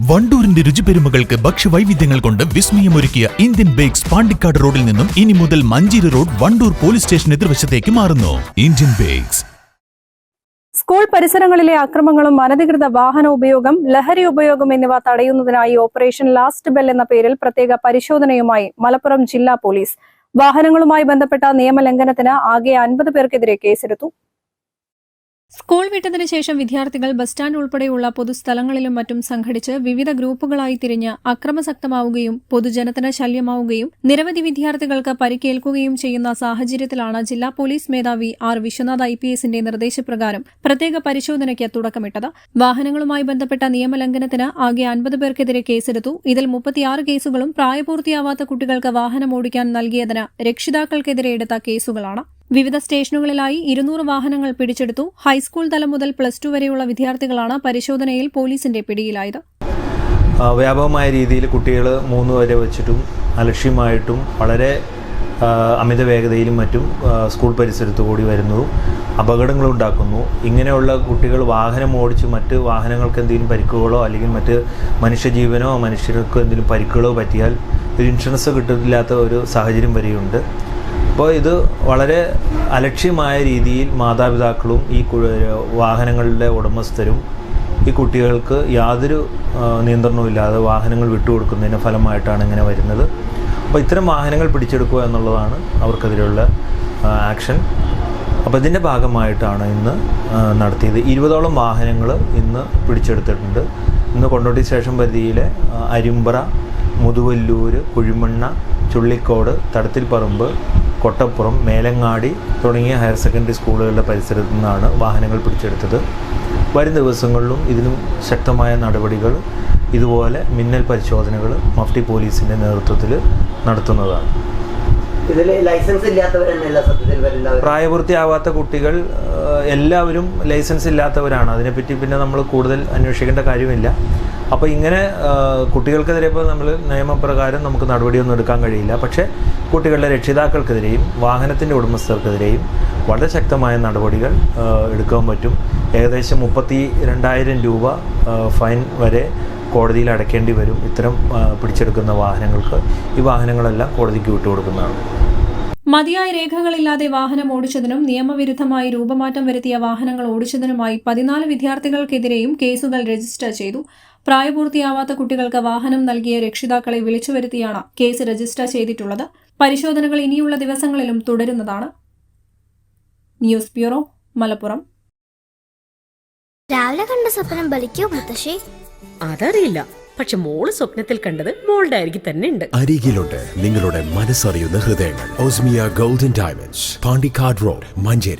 വണ്ടൂരിന്റെ രുചിപെരുമകൾക്ക് ഭക്ഷ്യവൈവിധ്യങ്ങൾ കൊണ്ട് വിസ്മയമൊരുക്കിയ Indian bakes Pandikkad റോഡിൽ നിന്നും ഇനി മുതൽ Manjeri road Wandoor police station എതിർവശത്തേക്ക് മാറുന്നു. Indian bakes. സ്കൂൾ പരിസരങ്ങളിലെ അക്രമങ്ങളും അനധികൃത വാഹന ഉപയോഗം, ലഹരി ഉപയോഗം എന്നിവ തടയുന്നതിനായി ഓപ്പറേഷൻ ലാസ്റ്റ് ബെൽ എന്ന പേരിൽ പ്രത്യേക പരിശോധനയുമായി മലപ്പുറം ജില്ലാ പോലീസ്. വാഹനങ്ങളുമായി ബന്ധപ്പെട്ട നിയമലംഘനത്തിന് ആകെ 50 പേർക്കെതിരെ കേസെടുത്തു. സ്കൂൾ വിട്ടതിനു ശേഷം വിദ്യാർത്ഥികൾ ബസ് സ്റ്റാൻഡ് ഉൾപ്പെടെയുള്ള പൊതുസ്ഥലങ്ങളിലും മറ്റും സംഘടിച്ച് വിവിധ ഗ്രൂപ്പുകളായി തിരിഞ്ഞ് അക്രമസക്തമാവുകയും പൊതുജനത്തിന് ശല്യമാവുകയും നിരവധി വിദ്യാർത്ഥികൾക്ക് പരിക്കേൽക്കുകയും ചെയ്യുന്ന സാഹചര്യത്തിലാണ് ജില്ലാ പോലീസ് മേധാവി ആർ വിശ്വനാഥ് IPSന്റെ നിർദ്ദേശപ്രകാരം പ്രത്യേക പരിശോധനയ്ക്ക് തുടക്കമിട്ടത്. വാഹനങ്ങളുമായി ബന്ധപ്പെട്ട നിയമലംഘനത്തിന് ആകെ 50 പേർക്കെതിരെ കേസെടുത്തു. ഇതിൽ 36 കേസുകളും പ്രായപൂർത്തിയാവാത്ത കുട്ടികൾക്ക് വാഹനം ഓടിക്കാൻ നൽകിയതിന് രക്ഷിതാക്കൾക്കെതിരെ എടുത്ത കേസുകളാണ്. വിവിധ സ്റ്റേഷനുകളിലായി 200 വാഹനങ്ങൾ പിടിച്ചെടുത്തു. ഹൈസ്കൂൾ തലം മുതൽ +2 വരെയുള്ള വിദ്യാർത്ഥികളാണ് പരിശോധനയിൽ പോലീസിന്റെ പിടിയിലായത്. വ്യാപകമായ രീതിയിൽ കുട്ടികൾ 3 വരെ വെച്ചിട്ടും അലക്ഷ്യമായിട്ടും വളരെ അമിത വേഗതയിലും മറ്റും സ്കൂൾ പരിസരത്ത് കൂടി വരുന്നതും അപകടങ്ങളുണ്ടാക്കുന്നു. ഇങ്ങനെയുള്ള കുട്ടികൾ വാഹനം ഓടിച്ച് മറ്റ് വാഹനങ്ങൾക്ക് എന്തെങ്കിലും പരിക്കുകളോ അല്ലെങ്കിൽ മറ്റ് മനുഷ്യജീവനോ മനുഷ്യർക്ക് എന്തെങ്കിലും പരിക്കുകളോ പറ്റിയാൽ ഒരു ഇൻഷുറൻസ് കിട്ടില്ലാത്ത ഒരു സാഹചര്യം വരെയുണ്ട്. അപ്പോൾ ഇത് വളരെ അലക്ഷ്യമായ രീതിയിൽ മാതാപിതാക്കളും ഈ വാഹനങ്ങളുടെ ഉടമസ്ഥരും ഈ കുട്ടികൾക്ക് യാതൊരു നിയന്ത്രണവുമില്ലാതെ വാഹനങ്ങൾ വിട്ടുകൊടുക്കുന്നതിൻ്റെ ഫലമായിട്ടാണ് ഇങ്ങനെ വരുന്നത്. അപ്പോൾ ഇത്തരം വാഹനങ്ങൾ പിടിച്ചെടുക്കുക എന്നുള്ളതാണ് അവർക്കെതിരെയുള്ള ആക്ഷൻ. അപ്പോൾ ഇതിൻ്റെ ഭാഗമായിട്ടാണ് ഇന്ന് നടത്തിയത്. 20ഓളം വാഹനങ്ങൾ ഇന്ന് പിടിച്ചെടുത്തിട്ടുണ്ട്. ഇന്ന് കൊണ്ടോട്ടി സ്റ്റേഷൻ പരിധിയിലെ അരിമ്പറ, മുതുവല്ലൂർ, കുഴിമണ്ണ, ചുള്ളിക്കോട്, തടത്തിൽപ്പറമ്പ്, കൊട്ടപ്പുറം, മേലങ്ങാടി തുടങ്ങിയ ഹയർ സെക്കൻഡറി സ്കൂളുകളുടെ പരിസരത്തു നിന്നാണ് വാഹനങ്ങൾ പിടിച്ചെടുത്തത്. വരും ദിവസങ്ങളിലും ഇതിനും ശക്തമായ നടപടികൾ, ഇതുപോലെ മിന്നൽ പരിശോധനകൾ മഫ്റ്റി പോലീസിൻ്റെ നേതൃത്വത്തിൽ നടത്തുന്നതാണ്. പ്രായപൂർത്തിയാവാത്ത കുട്ടികൾ എല്ലാവരും ലൈസൻസ് ഇല്ലാത്തവരാണ്. അതിനെപ്പറ്റി പിന്നെ നമ്മൾ കൂടുതൽ അന്വേഷിക്കേണ്ട കാര്യമില്ല. അപ്പോൾ ഇങ്ങനെ കുട്ടികൾക്കെതിരെ ഇപ്പോൾ നമ്മൾ നിയമപ്രകാരം നമുക്ക് നടപടിയൊന്നും എടുക്കാൻ കഴിയില്ല. പക്ഷേ കുട്ടികളുടെ രക്ഷിതാക്കൾക്കെതിരെയും വാഹനത്തിൻ്റെ ഉടമസ്ഥർക്കെതിരെയും വളരെ ശക്തമായ നടപടികൾ എടുക്കാൻ പറ്റും. ഏകദേശം 32,000 രൂപ ഫൈൻ വരെ കോടതിയിൽ അടയ്ക്കേണ്ടി വരും ഇത്തരം പിടിച്ചെടുക്കുന്ന വാഹനങ്ങൾക്ക്. ഈ വാഹനങ്ങളെല്ലാം കോടതിക്ക് വിട്ടുകൊടുക്കുന്നതാണ്. മതിയായ രേഖകളില്ലാതെ വാഹനം ഓടിച്ചതിനും നിയമവിരുദ്ധമായി രൂപമാറ്റം വരുത്തിയ വാഹനങ്ങൾ ഓടിച്ചതിനുമായി 14 വിദ്യാർത്ഥികൾക്കെതിരെയും കേസുകൾ രജിസ്റ്റർ ചെയ്തു. പ്രായപൂർത്തിയാവാത്ത കുട്ടികൾക്ക് വാഹനം നൽകിയ രക്ഷിതാക്കളെ വിളിച്ചുവരുത്തിയാണ് കേസ് രജിസ്റ്റർ ചെയ്തിട്ടുള്ളത്. പരിശോധനകൾ ഇനിയുള്ള ദിവസങ്ങളിലും തുടരുന്നതാണ്. News bureau, Malappuram. രാവിലെ കണ്ട സ്വപ്നം ബലിക്കോ മുത്തശ്ശി? അതറിയില്ല, പക്ഷെ മോള് സ്വപ്നത്തിൽ കണ്ടത് മോളുടെ അരികിൽ തന്നെ ഉണ്ട്. അരികിലുണ്ട് നിങ്ങളുടെ മനസ്സറിയുന്ന ഹൃദയങ്ങൾ. Osmia golden diamonds, Pandikkad road, Manjeri.